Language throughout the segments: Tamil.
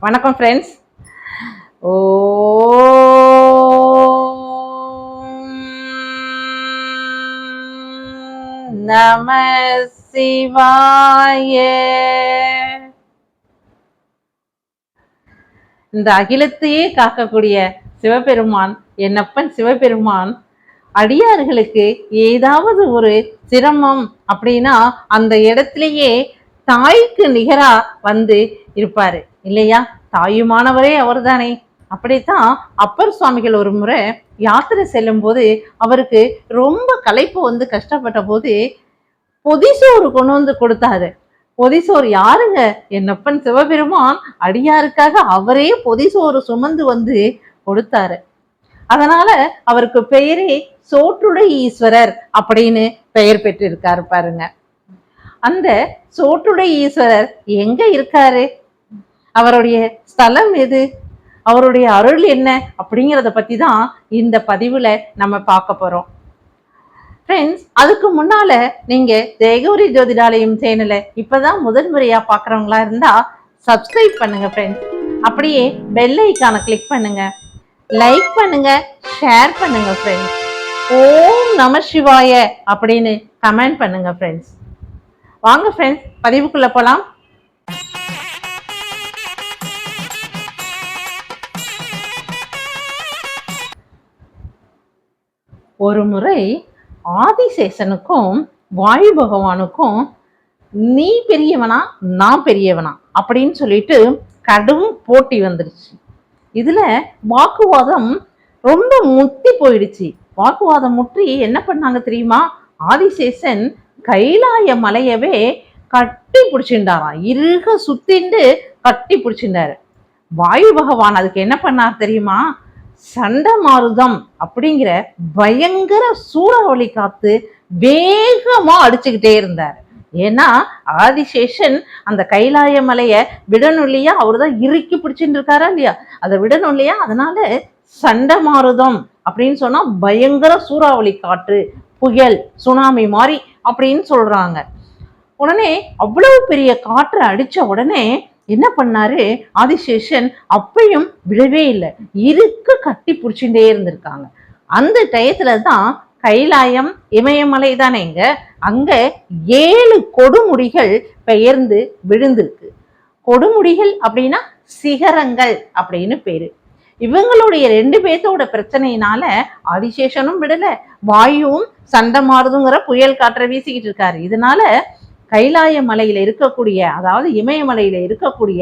வணக்கம் ஃப்ரெண்ட்ஸ். ஓ நம சிவாய. இந்த அகிலத்தையே காக்கக்கூடிய சிவபெருமான், என்னப்பன் சிவபெருமான் அடியார்களுக்கு ஏதாவது ஒரு சிரமம் அப்படின்னா அந்த இடத்திலேயே தாய்க்கு நிகரா வந்து இருப்பாரு இல்லையா? தாயுமானவரே அவர் தானே. அப்படித்தான் அப்பர் சுவாமிகள் ஒரு முறை யாத்திரை செல்லும் போது அவருக்கு ரொம்ப களைப்பு வந்து கஷ்டப்பட்ட போது பொதிசோறு கொண்டு வந்து கொடுத்தாரு. பொதிசோறு யாருங்க? என்னப்பன் சிவபெருமான் அடியாருக்காக அவரே பொதிசோறு சுமந்து வந்து கொடுத்தாரு. அதனால அவருக்கு பெயரே சோற்றுடை ஈஸ்வரர் அப்படின்னு பெயர் பெற்றிருக்காரு பாருங்க. அந்த சோற்றுடை ஈஸ்வரர் எங்க இருக்காரு, அவருடைய ஸ்தலம் எது, அவருடைய அருள் என்ன அப்படிங்கிறத பத்தி தான் இந்த பதிவுல நம்ம பார்க்க போறோம். ஃப்ரெண்ட்ஸ், அதுக்கு முன்னால நீங்க ஜெயகௌரி ஜோதிடாலயம் சேனலை இப்பதான் முதல் முறையா பாக்குறவங்களா இருந்தா சப்ஸ்கிரைப் பண்ணுங்க ஃப்ரெண்ட்ஸ். அப்படியே பெல் ஐக்கானை கிளிக் பண்ணுங்க, லைக் பண்ணுங்க, ஷேர் பண்ணுங்க ஃப்ரெண்ட்ஸ். ஓம் நம சிவாய அப்படின்னு கமெண்ட் பண்ணுங்க ஃப்ரெண்ட்ஸ். வாங்க ஃப்ரெண்ட்ஸ், பதிவுக்குள்ள போலாம். ஒரு முறை ஆதிசேஷனுக்கும் வாயு பகவானுக்கும் நீ பெரியவனா நான் பெரியவனா அப்படின்னு சொல்லிட்டு கடும் போட்டி வந்துருச்சு. இதுல வாக்குவாதம் ரொம்ப முத்தி போயிடுச்சு. வாக்குவாதம் முற்றி என்ன பண்ணாங்க தெரியுமா? ஆதிசேஷன் கைலாய மலையவே கட்டி பிடிச்சிருந்தாராம், இருக சுத்திண்டு கட்டி பிடிச்சிருந்தாரு. வாயு பகவான் அதுக்கு என்ன பண்ணார் தெரியுமா? சண்டமாருதம் அப்படிங்கிற பயங்கர சூறாவளி காத்து வேகமா அடிச்சுக்கிட்டே இருந்தார். ஏன்னா ஆதிசேஷன் அந்த கைலாய மலைய விடணும் இல்லையா, அவரு தான் இறுக்கி பிடிச்சிட்டு இருக்காரா இல்லையா, அதை விடணும் இல்லையா. அதனால சண்டமாருதம் அப்படின்னு சொன்னா பயங்கர சூறாவளி காற்று, புயல், சுனாமி மாதிரி அப்படின்னு சொல்றாங்க. உடனே அவ்வளவு பெரிய காற்று அடிச்ச உடனே என்ன பண்ணாரு ஆதிசேஷன்? அப்பையும் விடவே இல்லை, இறுக்க கட்டி பிடிச்சுட்டே இருந்திருக்காங்க. அந்த டயத்துல தான் கைலாயம் இமயமலை தானேங்க, அங்க 7 கொடுமுடிகள் பெயர்ந்து விழுந்திருக்கு. கொடுமுடிகள் அப்படின்னா சிகரங்கள் அப்படின்னு பேரு. இவங்களுடைய 2 பேர்த்தோட பிரச்சனையினால ஆதிசேஷனும் விடல, வாயுவும் சண்டமாறுதுங்கிற புயல் காற்றை வீசிக்கிட்டு இருக்காரு. இதனால கைலாய மலையில இருக்கக்கூடிய, அதாவது இமயமலையில இருக்கக்கூடிய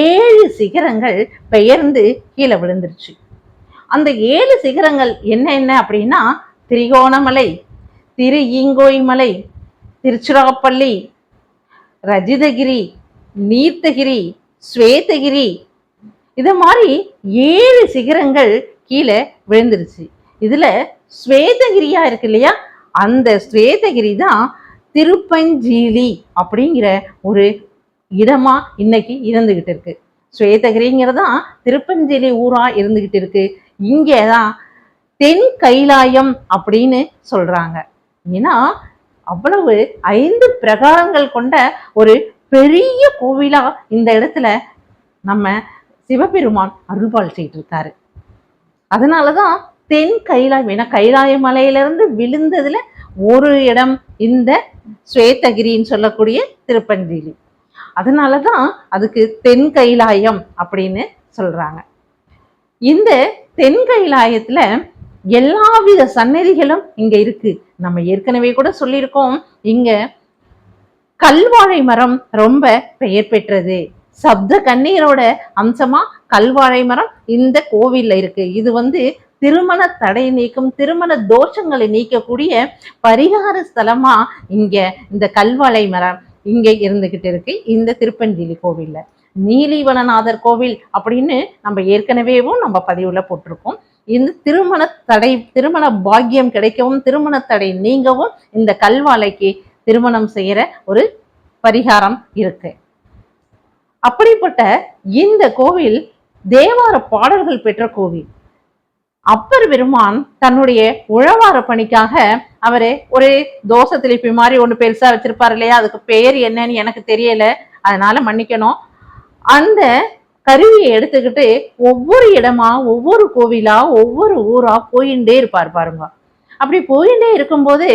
7 சிகரங்கள் பெயர்ந்து கீழே விழுந்துருச்சு. அந்த 7 சிகரங்கள் என்ன அப்படின்னா திரிகோணமலை, திரு ஈங்கோய் மலை, திருச்சிராப்பள்ளி, ரஜிதகிரி, நீர்த்தகிரி, ஸ்வேதகிரி, இத மாதிரி 7 சிகரங்கள் கீழே விழுந்துருச்சு. இதுல ஸ்வேதகிரியா இருக்கு இல்லையா, அந்த ஸ்வேதகிரி தான் திருப்பஞ்சீலி அப்படிங்கிற ஒரு இடமா இன்னைக்கு இருந்துகிட்டு இருக்கு. ஸ்வேதகிரிங்கிறதா திருப்பஞ்சீலி ஊரா இருந்துகிட்டு இருக்கு. இங்கேதான் தென் கைலாயம் அப்படின்னு சொல்றாங்க. ஏன்னா அவ்வளவு 5 பிரகாரங்கள் கொண்ட ஒரு பெரிய கோவிலா இந்த இடத்துல நம்ம சிவபெருமான் அருள்பால் செய்து இருக்காரு. அதனாலதான் தென் கைலாயம், ஏன்னா கைலாய மலையிலிருந்து விழுந்ததுல ஒரு இடம் இந்த ஸ்வேதகிரின்னு சொல்லக்கூடிய திருப்பஞ்சீலி. அதனாலதான் அதுக்கு தென் கைலாயம் அப்படின்னு சொல்றாங்க. இந்த தென் கைலாயத்துல எல்லாவித சன்னதிகளும் இங்க இருக்கு. நம்ம ஏற்கனவே கூட சொல்லியிருக்கோம், இங்க கல்வாழை மரம் ரொம்ப பெயர் பெற்றது. சப்த கண்ணீரோட அம்சமா கல்வாழை மரம் இந்த கோவில்ல இருக்கு. இது வந்து திருமண தடை நீக்கும், திருமண தோஷங்களை நீக்கக்கூடிய பரிகார ஸ்தலமா இங்க இந்த கல்வாழை மரம் இங்க இருந்துகிட்டு இருக்கு இந்த திருப்பஞ்சீலி கோவில்ல. நீலிவனநாதர் கோவில் அப்படின்னு நம்ம ஏற்கனவேவும் நம்ம பதிவுல போட்டிருக்கோம். இந்த திருமண தடை, திருமண பாக்கியம் கிடைக்கவும், திருமண தடை நீங்கவும் இந்த கல்வாழைக்கு திருமணம் செய்யற ஒரு பரிகாரம் இருக்கு. அப்படிப்பட்ட இந்த கோவில் தேவார பாடல்கள் பெற்ற கோவில். அப்பர் பெருமான் தன்னுடைய உழவார பணிக்காக அவரு ஒரு தோசை திருப்பி மாதிரி ஒண்ணு பெருசா வச்சிருப்பாரு இல்லையா, அதுக்கு பெயர் என்னன்னு எனக்கு தெரியல, அதனால மன்னிக்கணும். அந்த கருவியை எடுத்துக்கிட்டு ஒவ்வொரு இடமா, ஒவ்வொரு கோவிலா, ஒவ்வொரு ஊரா போயிட்டே இருப்பார் பாருங்க. அப்படி போயிட்டே இருக்கும்போது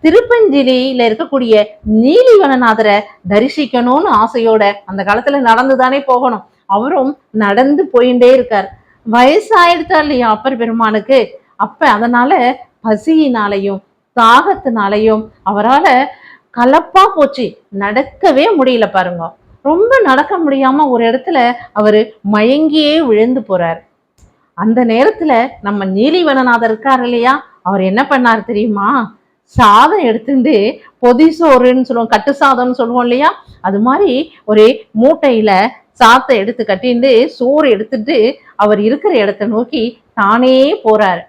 திருப்பஞ்சிலியில இருக்கக்கூடிய நீலிவனநாதரை தரிசிக்கணும்னு ஆசையோட அந்த காலத்துல நடந்துதானே போகணும். அவரும் நடந்து போயிட்டே இருக்கார். வயசாயிடுத்தா இல்லையா அப்பர் பெருமானுக்கு. அப்ப அதனால பசியினாலையும் தாகத்தினாலையும் அவரால கலப்பா போச்சு, நடக்கவே முடியல பாருங்க. ரொம்ப நடக்க முடியாம ஒரு இடத்துல அவரு மயங்கியே விழுந்து போறாரு. அந்த நேரத்துல நம்ம நீலிவனநாதர் இருக்காரு இல்லையா, அவர் என்ன பண்ணாரு தெரியுமா? சாதம் எடுத்துட்டு பொதி சோறுன்னு சொல்லுவோம், கட்டு சாதம்னு சொல்லுவோம் இல்லையா, அது மாதிரி ஒரு மூட்டையில சாத்தை எடுத்து கட்டிட்டு சோறு எடுத்துட்டு அவர் இருக்கிற இடத்த நோக்கி தானே போறாரு.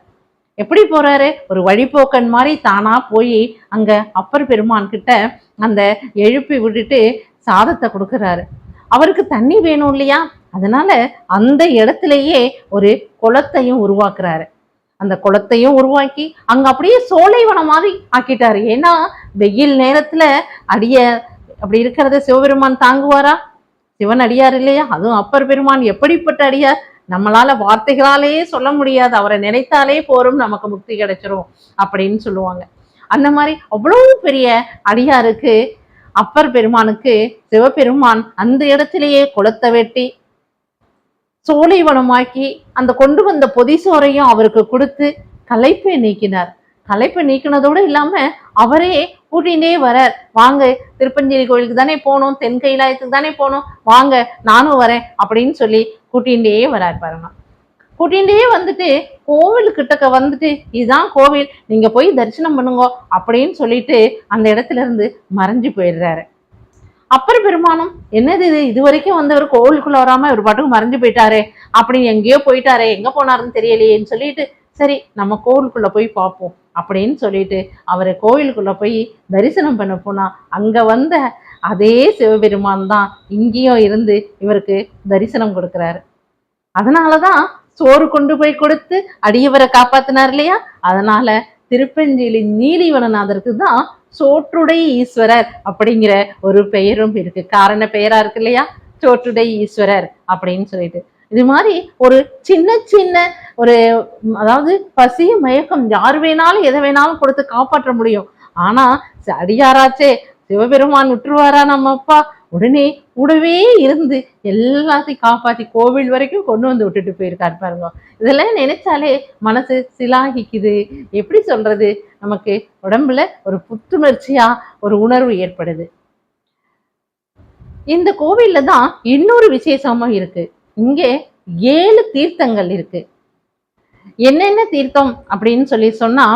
எப்படி போறாரு? ஒரு வழிபோக்கன் மாதிரி தானா போய் அங்க அப்பர் பெருமான் கிட்ட அந்த எழுப்பி விட்டுட்டு சாதத்தை கொடுக்கறாரு. அவருக்கு தண்ணி வேணும் இல்லையா, அதனால அந்த இடத்திலேயே ஒரு குளத்தையும் உருவாக்குறாரு. அந்த குளத்தையும் உருவாக்கி அங்க அப்படியே சோலைவனம் மாதிரி ஆக்கிட்டாரு. ஏன்னா வெயில் நேரத்துல அடிய அப்படி இருக்கிறத சிவபெருமான் தாங்குவாரா? சிவன் அடியார் இல்லையா, அதுவும் அப்பர் பெருமான் எப்படிப்பட்ட அடியார், நம்மளால வார்த்தைகளாலேயே சொல்ல முடியாது. அவரை நினைத்தாலே போரும் நமக்கு முக்தி கிடைச்சிரும் அப்படின்னு சொல்லுவாங்க. அந்த மாதிரி அவ்வளவு பெரிய அடியாருக்கு அப்பர் பெருமானுக்கு சிவபெருமான் அந்த இடத்திலேயே குளத்தை வெட்டி சோலைவனமாக்கி அந்த கொண்டு வந்த பொதிசோரையும் அவருக்கு கொடுத்து களைப்பை நீக்கினார். களைப்பை நீக்கினதோடு இல்லாம அவரே கூட்டிகிட்டே வரார். வாங்க, திருப்பஞ்சேரி கோயிலுக்கு தானே போகணும், தென் கைலாயத்துக்கு தானே போகணும், வாங்க நானும் வரேன் அப்படின்னு சொல்லி கூட்டிகிட்டே வரார் பாருங்க. கூட்டிகிட்டே வந்துட்டு கோவில் கிட்டக்க வந்துட்டு இதுதான் கோவில், நீங்க போய் தரிசனம் பண்ணுங்க அப்படின்னு சொல்லிட்டு அந்த இடத்துல இருந்து மறைஞ்சு போயிடுறாரு. அப்பர் பெருமானும் என்னது இது வரைக்கும் வந்தவர் கோவிலுக்குள்ள வராம ஒரு பாட்டுக்கு மறைஞ்சு போயிட்டாரே, அப்படி எங்கேயோ போயிட்டாரே, எங்க போனாருன்னு தெரியலையேன்னு சொல்லிட்டு சரி நம்ம கோவிலுக்குள்ள போய் பார்ப்போம் அப்படின்னு சொல்லிட்டு அவரை கோவிலுக்குள்ள போய் தரிசனம் பண்ண போனா அங்க வந்த அதே சிவபெருமான் தான் இங்கேயும் இருந்து இவருக்கு தரிசனம் கொடுக்கிறாரு. அதனாலதான் சோறு கொண்டு போய் கொடுத்து அடியவரை காப்பாத்தினார் இல்லையா. அதனால திருப்பஞ்சிலி நீலிவனநாதருக்கு தான் சோற்றுடை ஈஸ்வரர் அப்படிங்கிற ஒரு பெயரும் இருக்கு, காரண பெயரா இருக்கு இல்லையா, சோற்றுடை ஈஸ்வரர் அப்படின்னு சொல்லிட்டு. இது மாதிரி ஒரு சின்ன சின்ன ஒரு அதாவது பசி மயக்கம் யார் வேணாலும் எதை வேணாலும் கொடுத்து காப்பாற்ற முடியும். ஆனா அடியாராச்சே சிவபெருமான் விட்டுருவாரா நம்ம அப்பா, உடனே கூடவே இருந்து எல்லாத்தையும் காப்பாத்தி கோவில் வரைக்கும் கொண்டு வந்து விட்டுட்டு போயிருக்காரு பாருங்க. இதெல்லாம் நினைச்சாலே மனசு சிலாகிக்குது. எப்படி சொல்றது, நமக்கு உடம்புல ஒரு புத்துணர்ச்சியா ஒரு உணர்வு ஏற்படுது. இந்த கோவில்ல தான் இன்னொரு விசேஷமும் இருக்கு. இங்கே 7 தீர்த்தங்கள் இருக்கு. என்னென்ன தீர்த்தம் அப்படின்னு சொல்லி சொன்னா,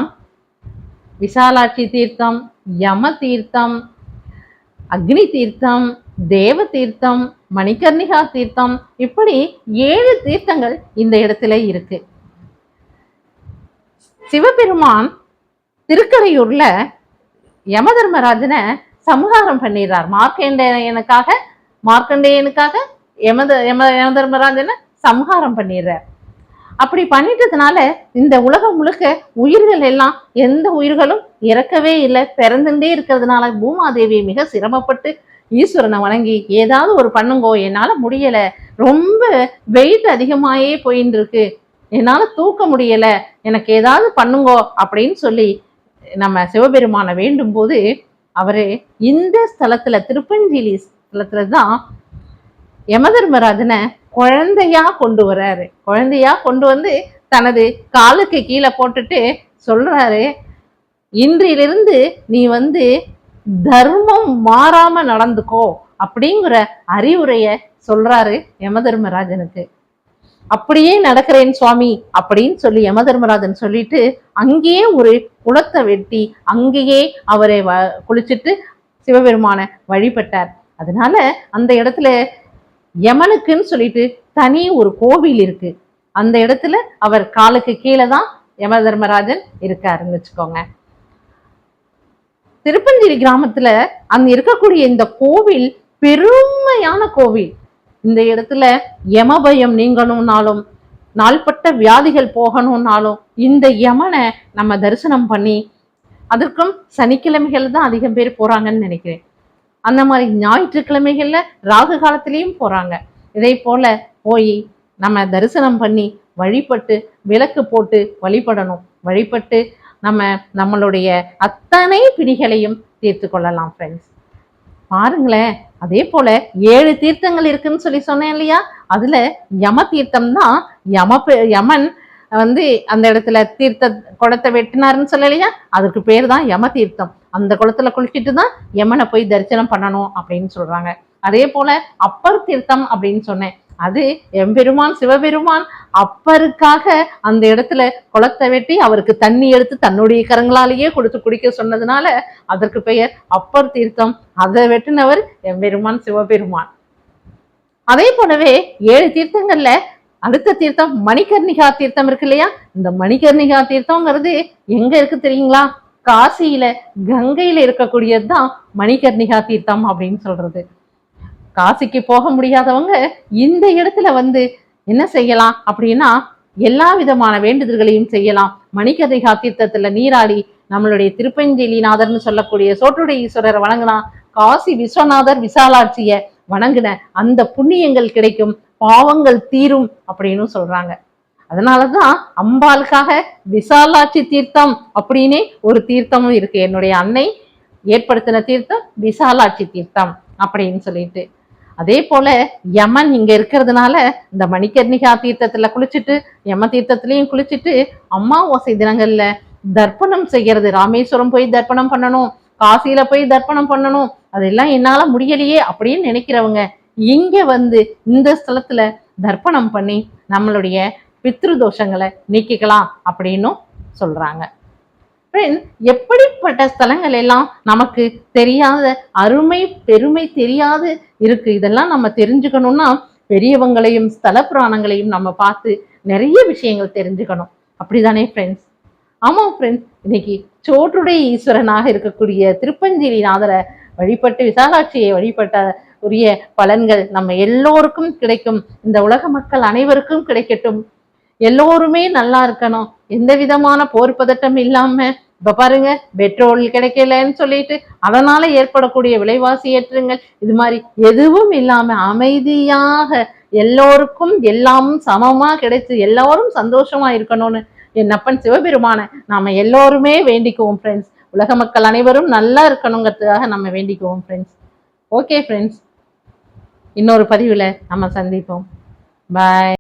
விசாலாட்சி தீர்த்தம், யம தீர்த்தம், அக்னி தீர்த்தம், தேவ தீர்த்தம், மணிகர்ணிகா தீர்த்தம், இப்படி 7 தீர்த்தங்கள் இந்த இடத்துல இருக்கு. சிவபெருமான் திருக்கரையூர்ல யமதர்மராஜனை சம்ஹாரம் பண்ணிடுறார். மார்க்கண்டேயனுக்காக யமதர்மராஜனை சம்ஹாரம் பண்ணிடுறார். அப்படி பண்ணிட்டதுனால இந்த உலகம் முழுக்க உயிர்கள் எல்லாம் எந்த உயிர்களும் இறக்கவே இல்லை, பிறந்துட்டே இருக்கிறதுனால பூமாதேவி மிக சிரமப்பட்டு ஈஸ்வரனை வணங்கி ஏதாவது ஒரு பண்ணுங்கோ, என்னால முடியல, ரொம்ப வெயிட் அதிகமாயே போயின்னு இருக்கு, என்னால தூக்க முடியல, எனக்கு ஏதாவது பண்ணுங்கோ அப்படின்னு சொல்லி நம்ம சிவபெருமானை வேண்டும் போது அவரு இந்த ஸ்தலத்துல திருப்பஞ்சிலி ஸ்தலத்துல தான் யமதர்மராஜனை குழந்தையா கொண்டு வர்றாரு. குழந்தையா கொண்டு வந்து தனது காலுக்கு கீழே போட்டுட்டு சொல்றாரு, இன்றிலிருந்து நீ தர்மம் மாறாம நடந்துக்கோ அப்படிங்கிற அறிவுரைய சொல்றாரு யமதர்மராஜனுக்கு. அப்படியே நடக்கிறேன் சுவாமி அப்படின்னு சொல்லி யமதர்மராஜன் சொல்லிட்டு அங்கேயே ஒரு குளத்தை வெட்டி அங்கேயே அவரை குளிச்சுட்டு சிவபெருமான வழிபட்டார். அதனால அந்த இடத்துல யமனுக்குன்னு சொல்லிட்டு தனி ஒரு கோவில் இருக்கு. அந்த இடத்துல அவர் காலுக்கு கீழே தான் யமதர்மராஜன் இருக்காருன்னு வச்சுக்கோங்க. திருப்பஞ்சிரி கிராமத்துல அங்க இருக்கக்கூடிய இந்த கோவில் பெருமையான கோவில். இந்த இடத்துல யமபயம் நீங்கணும்னாலும் நாள்பட்ட வியாதிகள் போகணும்னாலும் இந்த யமனை நம்ம தரிசனம் பண்ணி, அதற்கும் சனிக்கிழமைகள் தான் அதிகம் பேர் போறாங்கன்னு நினைக்கிறேன். அந்த மாதிரி ஞாயிற்றுக்கிழமைகள்ல ராகு காலத்திலையும் போறாங்க. இதே போல போய் நம்ம தரிசனம் பண்ணி வழிபட்டு விளக்கு போட்டு வழிபடணும். வழிபட்டு நம்மளுடைய அத்தனை பிணிகளையும் தீர்த்து கொள்ளலாம் ஃப்ரெண்ட்ஸ். பாருங்களேன், அதே போல 7 தீர்த்தங்கள் இருக்குன்னு சொல்லி சொன்னேன் இல்லையா? அதுல யம தீர்த்தம் தான் யமன் வந்து அந்த இடத்துல தீர்த்த குளத்தை வெட்டினாருன்னு சொல்லலையா? அதுக்கு பேர் தான் யம தீர்த்தம். அந்த குளத்துல குளிச்சுட்டு தான் யமனை போய் தரிசனம் பண்ணணும் அப்படின்னு சொல்றாங்க. அதே போல அப்பர் தீர்த்தம் அப்படின்னு சொன்னேன். அது எம்பெருமான் சிவபெருமான் அப்பருக்காக அந்த இடத்துல குளத்தை வெட்டி அவருக்கு தண்ணி எடுத்து தன்னுடைய கரங்களாலேயே கொடுத்து குடிக்க சொன்னதுனால அதற்கு பெயர் அப்பர் தீர்த்தம். அதை வெட்டினவர் எம்பெருமான் சிவபெருமான். அதே போலவே 7 தீர்த்தங்கள்ல அடுத்த தீர்த்தம் மணிகர்ணிகா தீர்த்தம் இருக்கு இல்லையா? இந்த மணிகர்ணிகா தீர்த்தம்ங்கிறது எங்க இருக்கு தெரியுங்களா? காசியில கங்கையில இருக்கக்கூடியதுதான் மணிகர்ணிகா தீர்த்தம் அப்படின்னு சொல்றது. காசிக்கு போக முடியாதவங்க இந்த இடத்துல வந்து என்ன செய்யலாம் அப்படின்னா எல்லா விதமான வேண்டுதல்களையும் செய்யலாம். மணிகர்ணிகா தீர்த்தத்துல நீராடி நம்மளுடைய திருப்பஞ்சலிநாதர்னு சொல்லக்கூடிய சோற்றுடைய ஈஸ்வரரை வணங்கினா, காசி விஸ்வநாதர் விசாலாட்சிய வணங்கின அந்த புண்ணியங்கள் கிடைக்கும், பாவங்கள் தீரும் அப்படின்னு சொல்றாங்க. அதனாலதான் அம்பாளுக்காக விசாலாட்சி தீர்த்தம் அப்படின்னே ஒரு தீர்த்தமும் இருக்கு. என்னுடைய அன்னை ஏற்படுத்தின தீர்த்தம் விசாலாட்சி தீர்த்தம் அப்படின்னு சொல்லிட்டு. அதே போல யமன் இங்க இருக்கிறதுனால இந்த மணிகர்ணிகா தீர்த்தத்துல குளிச்சுட்டு யம தீர்த்தத்திலையும் குளிச்சுட்டு அமாவாசை தினங்கள்ல தர்ப்பணம் செய்யறது. ராமேஸ்வரம் போய் தர்ப்பணம் பண்ணணும், காசியில போய் தர்ப்பணம் பண்ணணும், அதெல்லாம் என்னால முடியலையே அப்படின்னு நினைக்கிறவங்க இங்க வந்து இந்த ஸ்தலத்துல தர்ப்பணம் பண்ணி நம்மளுடைய பித்ரு தோஷங்களை நீக்கிக்கலாம் அப்படின்னு சொல்றாங்க. எப்படிப்பட்ட ஸ்தலங்கள் எல்லாம் நமக்கு தெரியாத அருமை பெருமை தெரியாது இருக்கு. இதெல்லாம் நம்ம தெரிஞ்சுக்கணும்னா பெரியவங்களையும் ஸ்தல புராணங்களையும் நம்ம பார்த்து நிறைய விஷயங்கள் தெரிஞ்சுக்கணும். அப்படிதானே ஃப்ரெண்ட்ஸ்? ஆமா ஃப்ரெண்ட்ஸ், இன்னைக்கு சோற்றுடைய ஈஸ்வரனாக இருக்கக்கூடிய திருப்பஞ்சலிநாதரை வழிபட்டு விசாலாட்சியை வழிபட்ட உரிய பலன்கள் நம்ம எல்லோருக்கும் கிடைக்கும். இந்த உலக மக்கள் அனைவருக்கும் கிடைக்கட்டும். எல்லோருமே நல்லா இருக்கணும். எந்த விதமான போர் பதட்டம் இல்லாம, இப்ப பாருங்க பெட்ரோல் கிடைக்கலன்னு சொல்லிட்டு அதனால ஏற்படக்கூடிய விலைவாசி ஏற்றங்கள் இது மாதிரி எதுவும் இல்லாம அமைதியாக எல்லோருக்கும் எல்லாம் சமமா கிடைச்சு எல்லாரும் சந்தோஷமா இருக்கணும்னு என் அப்பன் சிவபெருமான நாம எல்லோருமே வேண்டிக்குவோம் ஃப்ரெண்ட்ஸ். உலக மக்கள் அனைவரும் நல்லா இருக்கணுங்கிறதுக்காக நம்ம வேண்டிக்குவோம் ஃப்ரெண்ட்ஸ். ஓகே ஃப்ரெண்ட்ஸ், இன்னொரு பதிவுல நம்ம சந்திப்போம். பாய்.